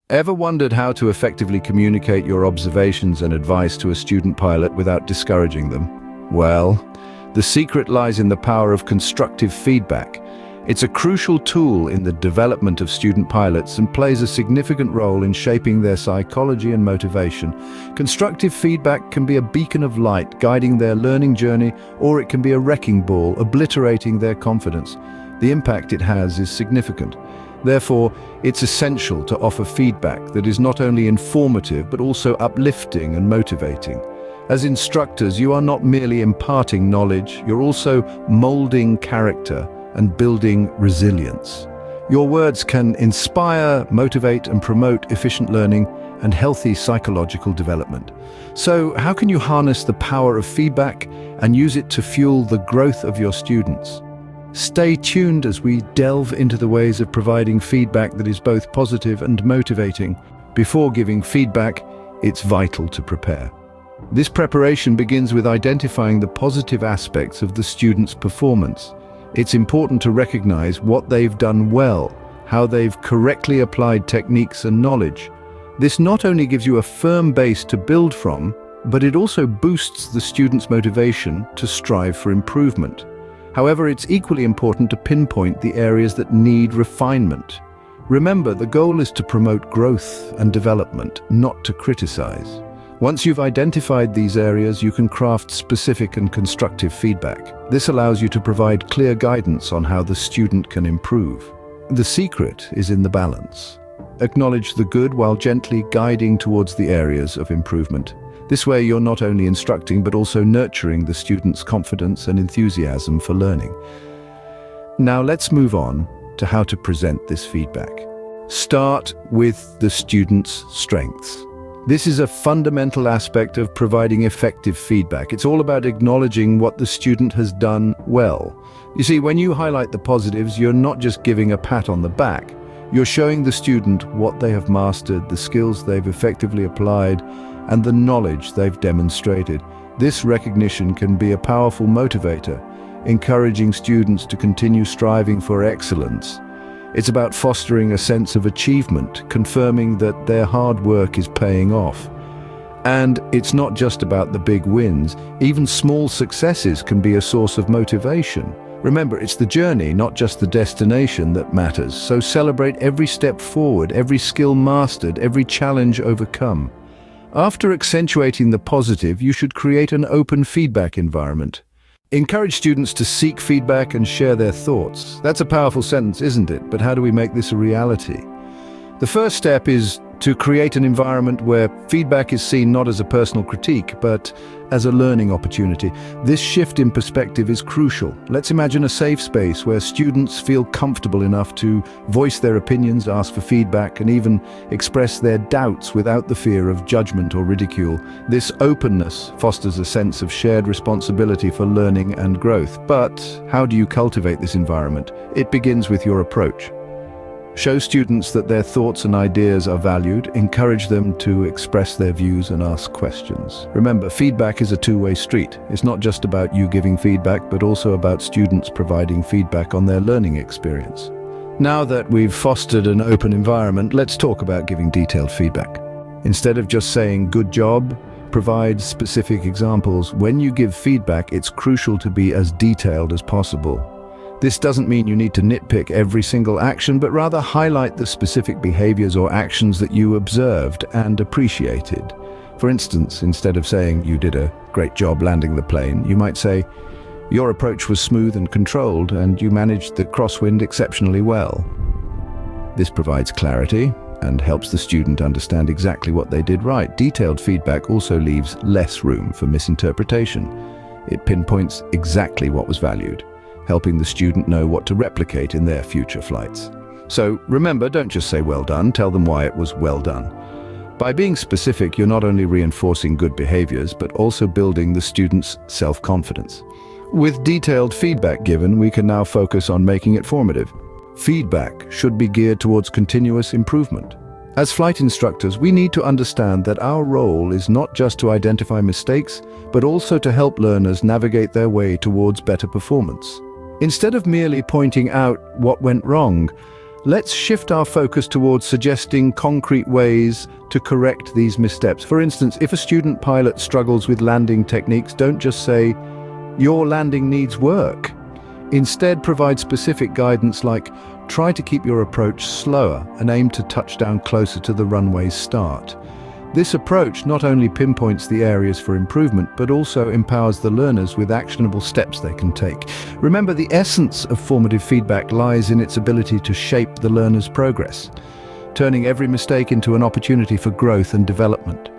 Ever wondered how to effectively communicate your observations and advice to a student pilot without discouraging them? Well, the secret lies in the power of constructive feedback. It's a crucial tool in the development of student pilots and plays a significant role in shaping their psychology and motivation. Constructive feedback can be a beacon of light, guiding their learning journey, or it can be a wrecking ball, obliterating their confidence. The impact it has is significant. Therefore, it's essential to offer feedback that is not only informative but also uplifting and motivating. As instructors, you are not merely imparting knowledge, you're also molding character and building resilience. Your words can inspire, motivate, and promote efficient learning and healthy psychological development. So, how can you harness the power of feedback and use it to fuel the growth of your students? Stay tuned as we delve into the ways of providing feedback that is both positive and motivating. Before giving feedback, it's vital to prepare. This preparation begins with identifying the positive aspects of the student's performance. It's important to recognize what they've done well, how they've correctly applied techniques and knowledge. This not only gives you a firm base to build from, but it also boosts the student's motivation to strive for improvement. However, it's equally important to pinpoint the areas that need refinement. Remember, the goal is to promote growth and development, not to criticize. Once you've identified these areas, you can craft specific and constructive feedback. This allows you to provide clear guidance on how the student can improve. The secret is in the balance. Acknowledge the good while gently guiding towards the areas of improvement. This way, you're not only instructing but also nurturing the student's confidence and enthusiasm for learning. Now let's move on to how to present this feedback. Start with the student's strengths. This is a fundamental aspect of providing effective feedback. It's all about acknowledging what the student has done well. You see, when you highlight the positives, you're not just giving a pat on the back. You're showing the student what they have mastered, the skills they've effectively applied, and the knowledge they've demonstrated. This recognition can be a powerful motivator, encouraging students to continue striving for excellence. It's about fostering a sense of achievement, confirming that their hard work is paying off. And it's not just about the big wins. Even small successes can be a source of motivation. Remember, it's the journey, not just the destination, that matters. So celebrate every step forward, every skill mastered, every challenge overcome. After accentuating the positive, you should create an open feedback environment. Encourage students to seek feedback and share their thoughts. That's a powerful sentence, isn't it? But how do we make this a reality? The first step is to create an environment where feedback is seen not as a personal critique, but as a learning opportunity. This shift in perspective is crucial. Let's imagine a safe space where students feel comfortable enough to voice their opinions, ask for feedback, and even express their doubts without the fear of judgment or ridicule. This openness fosters a sense of shared responsibility for learning and growth. But how do you cultivate this environment? It begins with your approach. Show students that their thoughts and ideas are valued, encourage them to express their views and ask questions. Remember, feedback is a two-way street. It's not just about you giving feedback, but also about students providing feedback on their learning experience. Now that we've fostered an open environment, let's talk about giving detailed feedback. Instead of just saying, "Good job," provide specific examples. When you give feedback, it's crucial to be as detailed as possible. This doesn't mean you need to nitpick every single action, but rather highlight the specific behaviors or actions that you observed and appreciated. For instance, instead of saying, "You did a great job landing the plane," you might say, "Your approach was smooth and controlled, and you managed the crosswind exceptionally well." This provides clarity and helps the student understand exactly what they did right. Detailed feedback also leaves less room for misinterpretation. It pinpoints exactly what was valued, helping the student know what to replicate in their future flights. So remember, don't just say "well done," tell them why it was well done. By being specific, you're not only reinforcing good behaviors, but also building the student's self-confidence. With detailed feedback given, we can now focus on making it formative. Feedback should be geared towards continuous improvement. As flight instructors, we need to understand that our role is not just to identify mistakes, but also to help learners navigate their way towards better performance. Instead of merely pointing out what went wrong, Let's shift our focus towards suggesting concrete ways to correct these missteps. For instance, if a student pilot struggles with landing techniques, don't just say, "Your landing needs work." Instead, provide specific guidance like, try to keep your approach slower and aim to touch down closer to the runway's start. This approach not only pinpoints the areas for improvement, but also empowers the learners with actionable steps they can take. Remember, the essence of formative feedback lies in its ability to shape the learner's progress, turning every mistake into an opportunity for growth and development.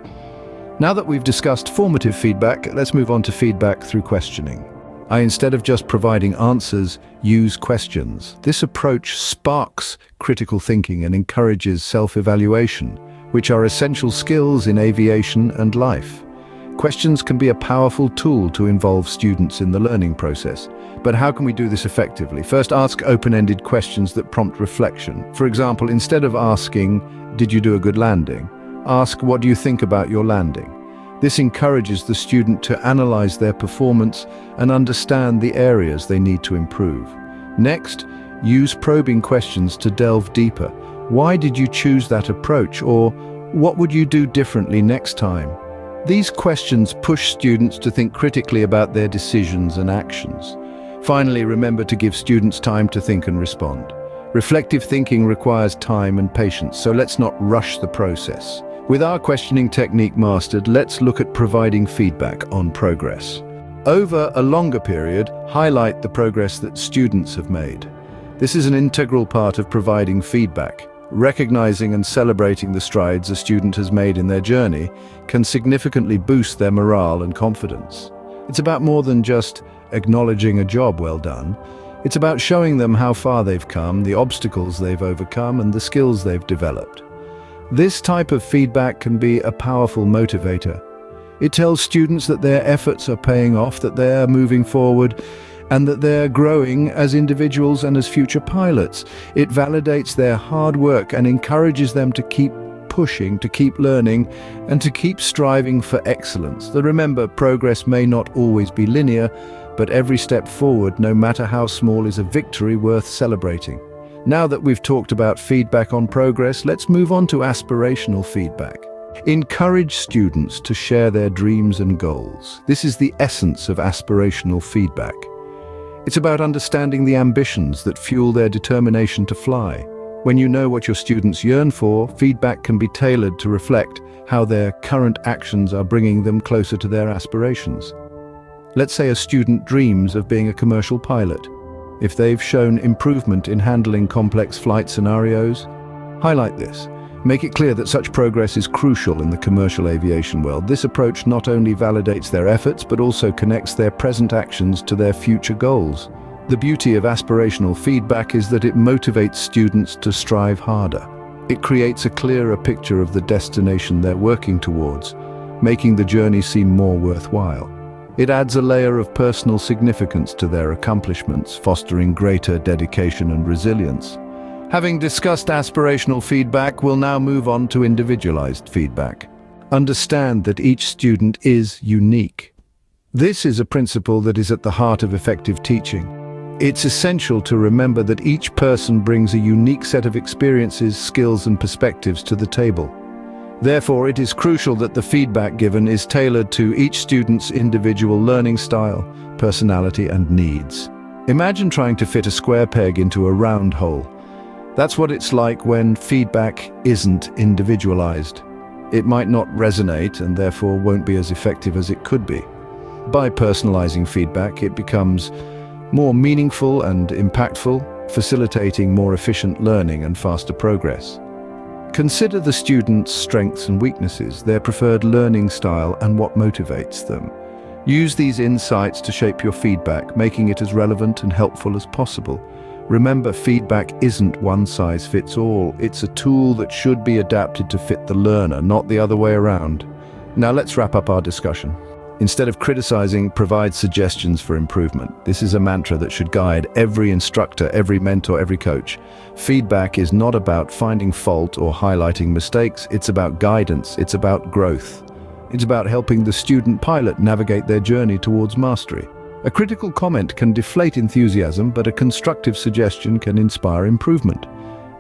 Now that we've discussed formative feedback, let's move on to feedback through questioning. Instead of just providing answers, use questions. This approach sparks critical thinking and encourages self-evaluation, which are essential skills in aviation and life. Questions can be a powerful tool to involve students in the learning process. But how can we do this effectively? First, ask open-ended questions that prompt reflection. For example, instead of asking, "Did you do a good landing?" ask, "What do you think about your landing?" This encourages the student to analyze their performance and understand the areas they need to improve. Next, use probing questions to delve deeper. Why did you choose that approach? Or what would you do differently next time? These questions push students to think critically about their decisions and actions. Finally, remember to give students time to think and respond. Reflective thinking requires time and patience, so let's not rush the process. With our questioning technique mastered, let's look at providing feedback on progress. Over a longer period, highlight the progress that students have made. This is an integral part of providing feedback. Recognizing and celebrating the strides a student has made in their journey can significantly boost their morale and confidence. It's about more than just acknowledging a job well done. It's about showing them how far they've come, the obstacles they've overcome, and the skills they've developed. This type of feedback can be a powerful motivator. It tells students that their efforts are paying off, that they are moving forward, and that they're growing as individuals and as future pilots. It validates their hard work and encourages them to keep pushing, to keep learning, and to keep striving for excellence. Remember, progress may not always be linear, but every step forward, no matter how small, is a victory worth celebrating. Now that we've talked about feedback on progress, let's move on to aspirational feedback. Encourage students to share their dreams and goals. This is the essence of aspirational feedback. It's about understanding the ambitions that fuel their determination to fly. When you know what your students yearn for, feedback can be tailored to reflect how their current actions are bringing them closer to their aspirations. Let's say a student dreams of being a commercial pilot. If they've shown improvement in handling complex flight scenarios, highlight this. Make it clear that such progress is crucial in the commercial aviation world. This approach not only validates their efforts, but also connects their present actions to their future goals. The beauty of aspirational feedback is that it motivates students to strive harder. It creates a clearer picture of the destination they're working towards, making the journey seem more worthwhile. It adds a layer of personal significance to their accomplishments, fostering greater dedication and resilience. Having discussed aspirational feedback, we'll now move on to individualized feedback. Understand that each student is unique. This is a principle that is at the heart of effective teaching. It's essential to remember that each person brings a unique set of experiences, skills, and perspectives to the table. Therefore, it is crucial that the feedback given is tailored to each student's individual learning style, personality, and needs. Imagine trying to fit a square peg into a round hole. That's what it's like when feedback isn't individualized. It might not resonate and therefore won't be as effective as it could be. By personalizing feedback, it becomes more meaningful and impactful, facilitating more efficient learning and faster progress. Consider the student's strengths and weaknesses, their preferred learning style, and what motivates them. Use these insights to shape your feedback, making it as relevant and helpful as possible. Remember, feedback isn't one size fits all. It's a tool that should be adapted to fit the learner, not the other way around. Now let's wrap up our discussion. Instead of criticizing, provide suggestions for improvement. This is a mantra that should guide every instructor, every mentor, every coach. Feedback is not about finding fault or highlighting mistakes. It's about guidance. It's about growth. It's about helping the student pilot navigate their journey towards mastery. A critical comment can deflate enthusiasm, but a constructive suggestion can inspire improvement.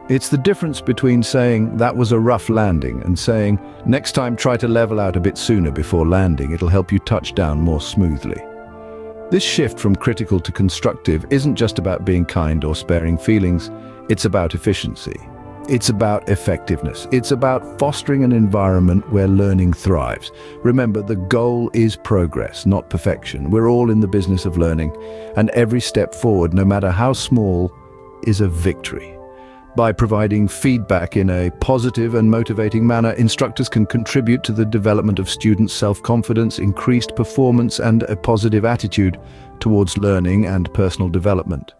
It's the difference between saying, "That was a rough landing," and saying, "Next time try to level out a bit sooner before landing. It'll help you touch down more smoothly." This shift from critical to constructive isn't just about being kind or sparing feelings, it's about efficiency. It's about effectiveness. It's about fostering an environment where learning thrives. Remember, the goal is progress, not perfection. We're all in the business of learning, and every step forward, no matter how small, is a victory. By providing feedback in a positive and motivating manner, instructors can contribute to the development of students' self-confidence, increased performance, and a positive attitude towards learning and personal development.